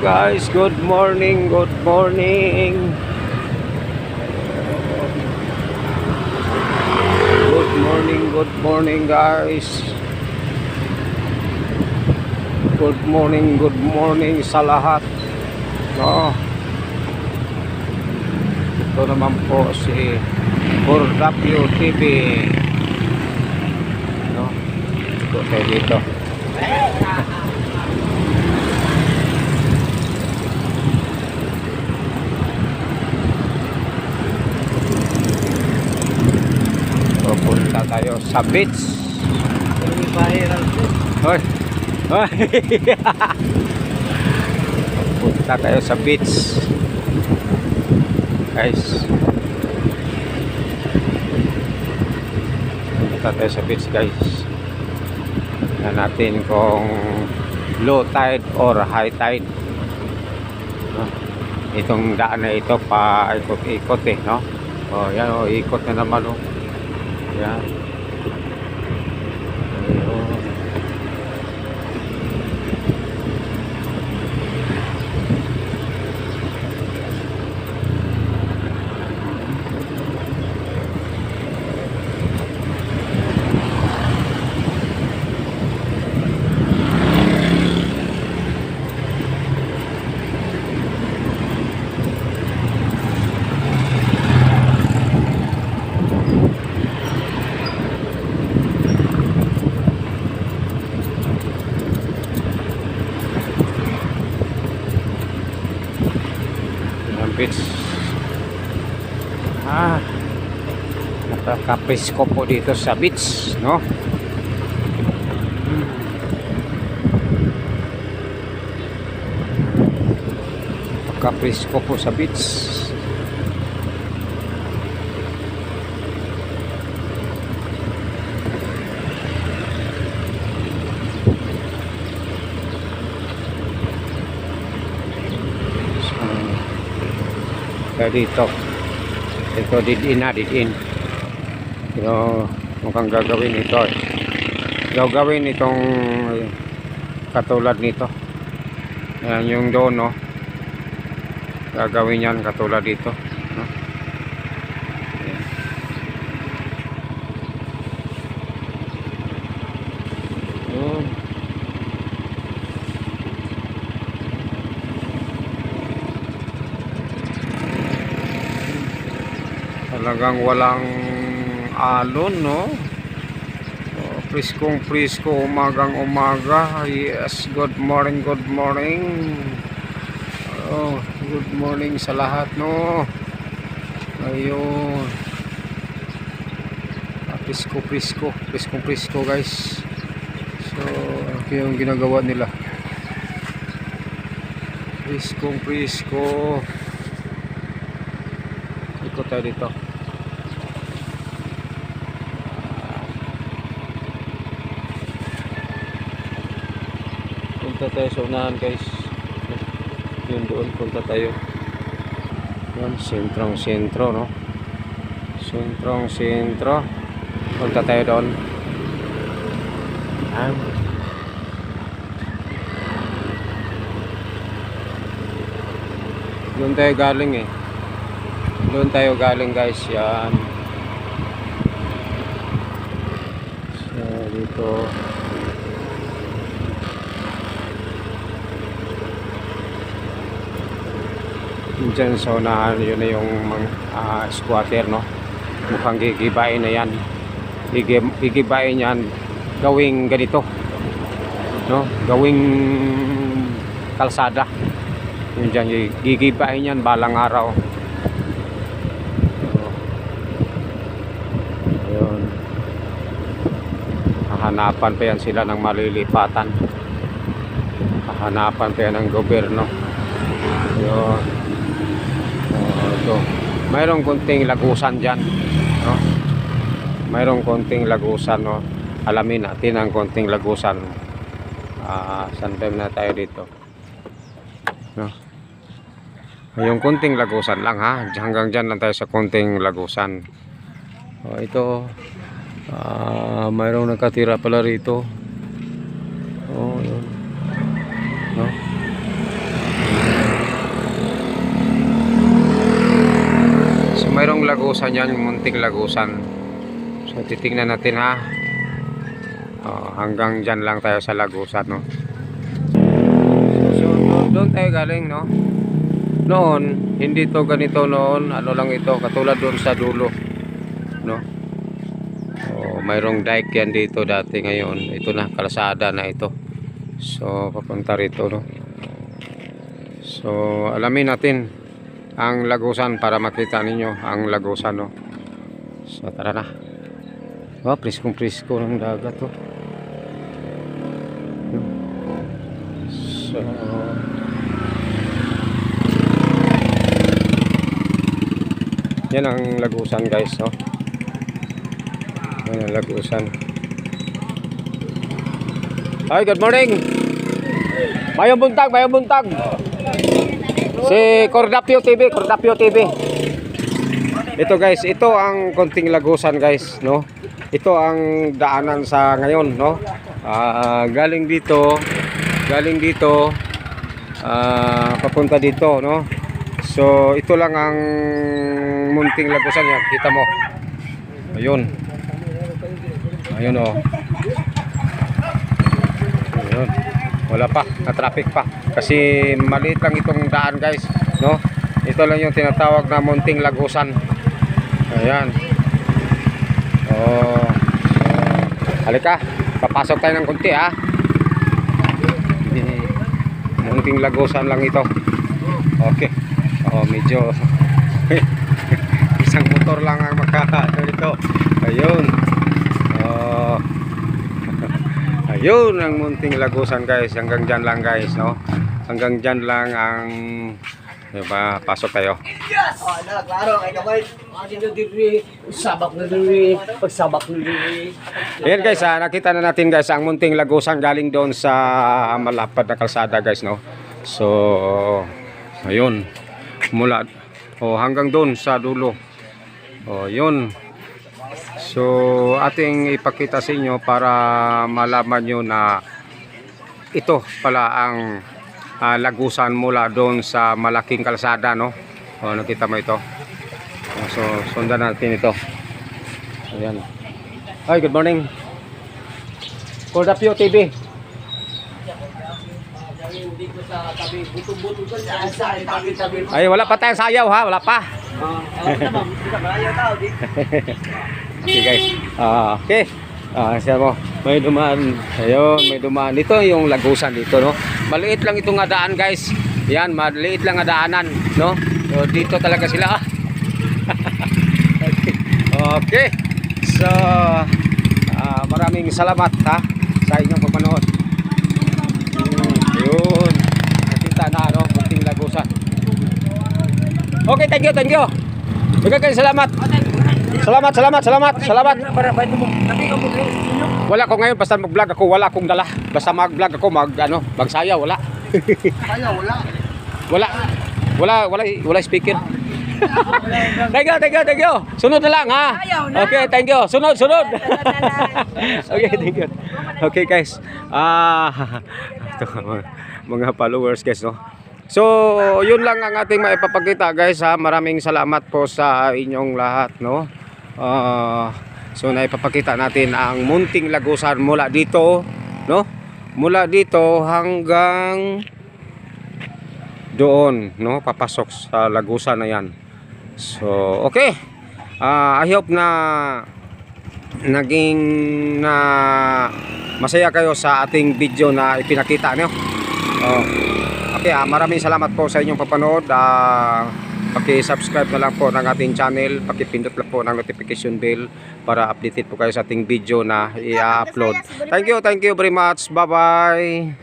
Guys, good morning, good morning. Good morning guys. Good morning sa lahat. No. Ito naman po si 4W TV. No. Ito tayo dito. Pupunta tayo sa beach. Hoy. Hoy. Pupunta tayo sa beach. Guys. Pupunta tayo sa beach, guys. Tingnan natin kung low tide or high tide. No? Itong daan na ito pa ikot-ikot no. Oh, yan ikot na naman Yan. Ayun. Beach. Napaka-presko po dito sa beach, no? Napaka-presko po sa beach. Dito didin pero mukhang gagawin itong katulad nito. Yan yung doon gagawin yan katulad dito no? Talagang walang alon, no? Priskong prisko, umagang umaga. Yes, good morning. Good morning sa lahat, no? Ayun. Prisko guys. So, ito yung ginagawa nila. Prisko. Ikot tayo dito. Punta tayo sa unahan, guys. Yun doon, punta tayo. Yan, sentro, no? Sentro. Punta tayo doon. Yan. Doon tayo galing Doon tayo galing, guys. Yan. So, dito. Diyan sa unahan, yun na yung squatter, no? Mukhang gigibain na yan. Gigibain yan. Gawing ganito. No? Gawing kalsada. Yun dyan, gigibain yan balang araw. Hahanapan pa yan sila ng malilipatan. Hahanapan pa yan ng gobyerno. Yun. Ito. Mayroong konting lagusan dyan, no? Mayroong konting lagusan, no? Alamin natin ang konting lagusan. Sometime na tayo dito, no? Yung konting lagusan lang, hanggang dyan lang tayo sa konting lagusan. Ito mayroong nakatira pala rito. Yun. No? yung lagusan yan, yung munting lagusan. So titingnan natin ha. Hanggang dyan lang tayo sa lagusan, no. So doon tayo galing, no. Noon hindi to ganito noon, ano lang ito, katulad doon sa dulo, no. Mayroong dike yan dito dati, ngayon ito na, kalsada na ito. So papunta rito, no. So alamin natin ang lagusan para makita ninyo ang lagusan, no. So tara na. Priskong prisko ng dagat, to. So yan ang lagusan, guys, no. Yan ang lagusan. Hi, good morning. Mayong buntag, mayong buntag. Si Cordapio TV, Cordapio TV. Ito, guys, ito ang konting lagusan, guys, no. Ito ang daanan sa ngayon, no. Galing dito papunta dito, no. So ito lang ang munting lagusan yan, kita mo. Ayun. Ayun, oh. Ayun. Wala pa, na-traffic pa. Kasi maliit lang itong daan, guys, no. Ito lang yung tinatawag na munting lagusan. Ayan. Halika, papasok tayo ng konti, ha. Munting lagusan lang ito. Okay. Medyo isang motor lang ang makakaano dito. Ayun. Ayun ang munting lagusan, guys. Hanggang dyan lang, guys, no. Hanggang dyan lang ang, diba, pasok tayo. Klaro kay kamay. Sabak na diri, pagsabak na diri. Ayan, guys, nakita na natin, guys, ang munting lagusan galing doon sa malapad na kalsada, guys, no. So ayun, mula hanggang doon sa dulo. Yun. So ating ipakita sa inyo para malaman nyo na ito pala ang lagusan mula doon sa malaking kalsada, no. Nakita mo ito. So sundan natin ito. Ayan. Hi, good morning. Cordapio TV. Ay, wala pa tayong sayaw, ha, wala pa. Okay, guys. Okay. Siya mo, may dumaan. Ayun, may dumaan. Ito yung lagusan dito, no. Maliit lang itong daan, guys. Yan, maliit lang daanan, no. So dito talaga sila. Okay. So maraming salamat, ha, sa inyong pagmanood. Yun. Nakita na, no, munting lagusan. Okay, thank you. Bigyan salamat. Salamat. Wala ko ngayon, basta mag-vlog ako, wala akong dala. Basta mag-vlog ako, magsayaw, wala. Wala speaker. Thank you. Sunod na lang, ha. Okay, thank you. Sunod. Okay, thank you. Okay, guys. Ito, mga followers, guys, no. So, yun lang ang ating maipapakita, guys, ha. Maraming salamat po sa inyong lahat, no. So naipapakita natin ang munting lagusan mula dito, no. Mula dito hanggang doon, no, papasok sa lagusan na yan. So, okay. I hope na naging masaya kayo sa ating video na ipinakita nyo. Okay, maraming salamat po sa inyong papanood. Paki-subscribe na lang po ng ating channel, paki-pindot lang po ng notification bell para updated po kayo sa ating video na i-upload. Thank you very much. Bye-bye.